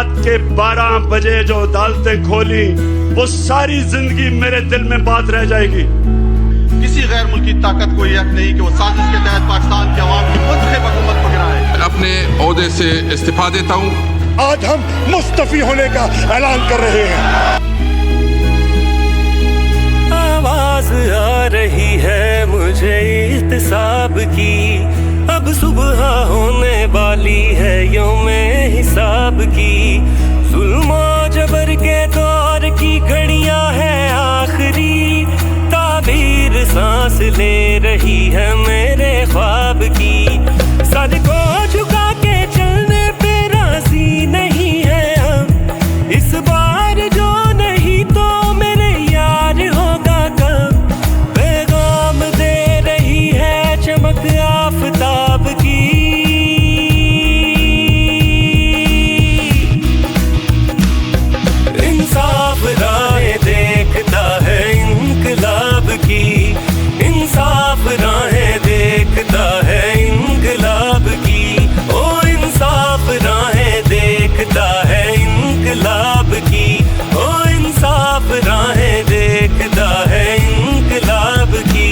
रात के 12 बजे जो अदालतें खोली वो सारी जिंदगी मेरे दिल में बात रह जाएगी। किसी गैर मुल्की ताकत को यह नहीं कि वो साजिश के तहत पाकिस्तान की आवाम की मुंतखब हुकूमत को गिराए। अपने ओहदे से इस्तीफा देता हूँ। आज हम मुस्तफी होने का ऐलान कर रहे हैं। आवाज आ रही है मुझे इत्तेसाब की, अब सुबह होने वाली है यौमे हिसाब की। जुल्म जबर के दौर की घड़ियां है आखिरी, ताबीर सांस ले रही है मेरे ख्वाब की। सर को झुका के चलने पे राजी नहीं है हम, इस बार जो नहीं तो मेरे यार होगा कब। पैगाम दे रही है चमक आफताब की, इंसाफ राहें देखता है इनकलाब की, इंसाफ राहें देखता है इनकलाब की। ओ इंसाफ राहें देखता है इनकलाब की, ओ इंसाफ राहें देखता है इनकलाब की।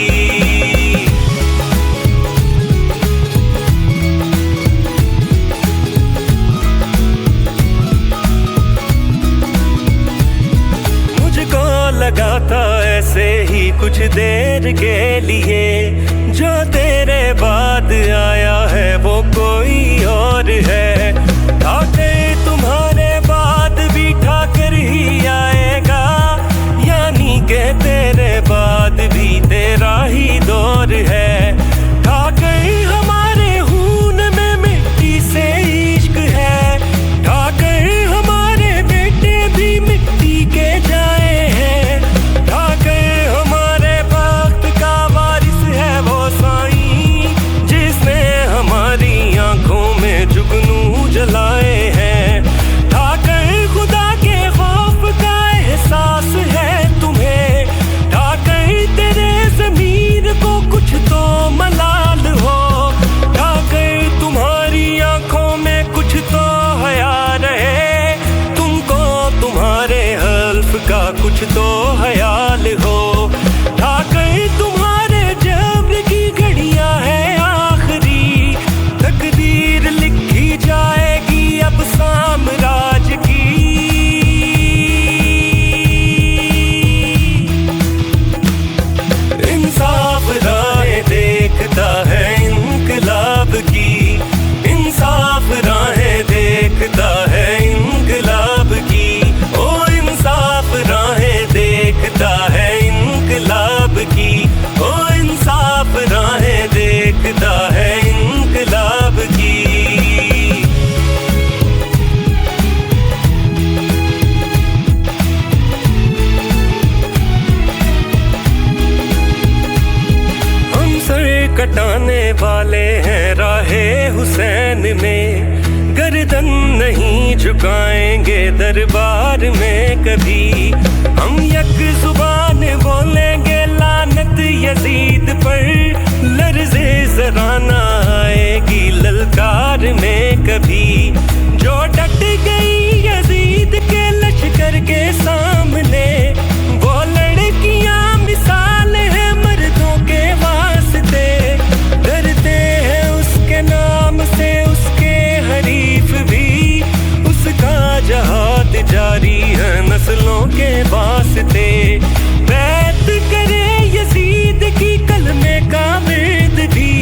मुझको लगा था ऐसे ही कुछ देर के लिए, जो तेरे बाद आया है वो कोई और है। ठाकर तुम्हारे बाद भी ठाकर ही आएगा, यानी के तेरे बाद भी तेरा ही दौर है। ठाकर हमारे खून में मिट्टी से इश्क है, ठाकर हमारे बेटे भी मिट्टी के जाए हैं। ठाकर हमारे वक्त का वारिस है वो साईं, जिसने हमारी आंखों में जुगनू जलाए हैं। ठाकर खुदा के खौफ का एहसास है तुम्हें, ठाकर तेरे ज़मीर को कुछ तो मलाल हो। ठाकर तुम्हारी आंखों में कुछ तो हया रहे, तुमको तुम्हारे हल्फ का कुछ तो ख्याल हो। ठाकर तुम्हारे जब्र की घड़ियां है आखिरी, तकदीर लिखी जाएगी अब साम्राज्य की। इंसाफ राहें देखता है इनकलाब की, इंसाफ राहें देखता है इनकलाब की। ओ इंसाफ राहें देखता है इनकलाब की, ओ इंसाफ राहें देखता है इनकलाब की। हम सर कटाने वाले हैं राहे हुसैन में, गर्दन नहीं झुकाएंगे दरबार में कभी। हम यक जुबान बोलेंगे लानत यजीद पर, लर्ज़े ज़रा ना आएगी ललकार में कभी। जो डट गई यजीद के लश्कर के सामने, वो लड़कियां मिसाल है मर्दों के वास्ते। डरते हैं उसके नाम से उसके हरीफ भी, उसका जहाद जारी है नस्लों के वास्ते। बैत करे यजीद की कलमे का विर्द भी,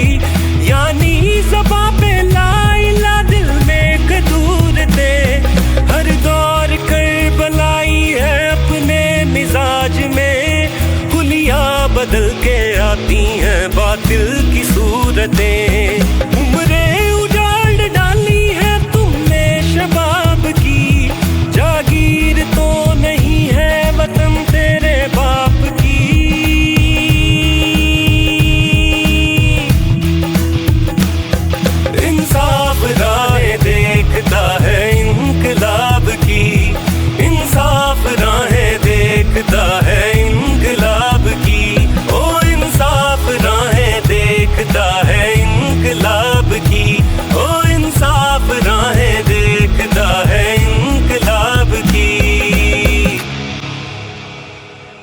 यानी ज़बां पे ला इला दिल में कदूर दे।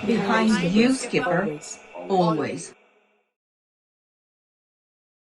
Behind you, Skipper, always.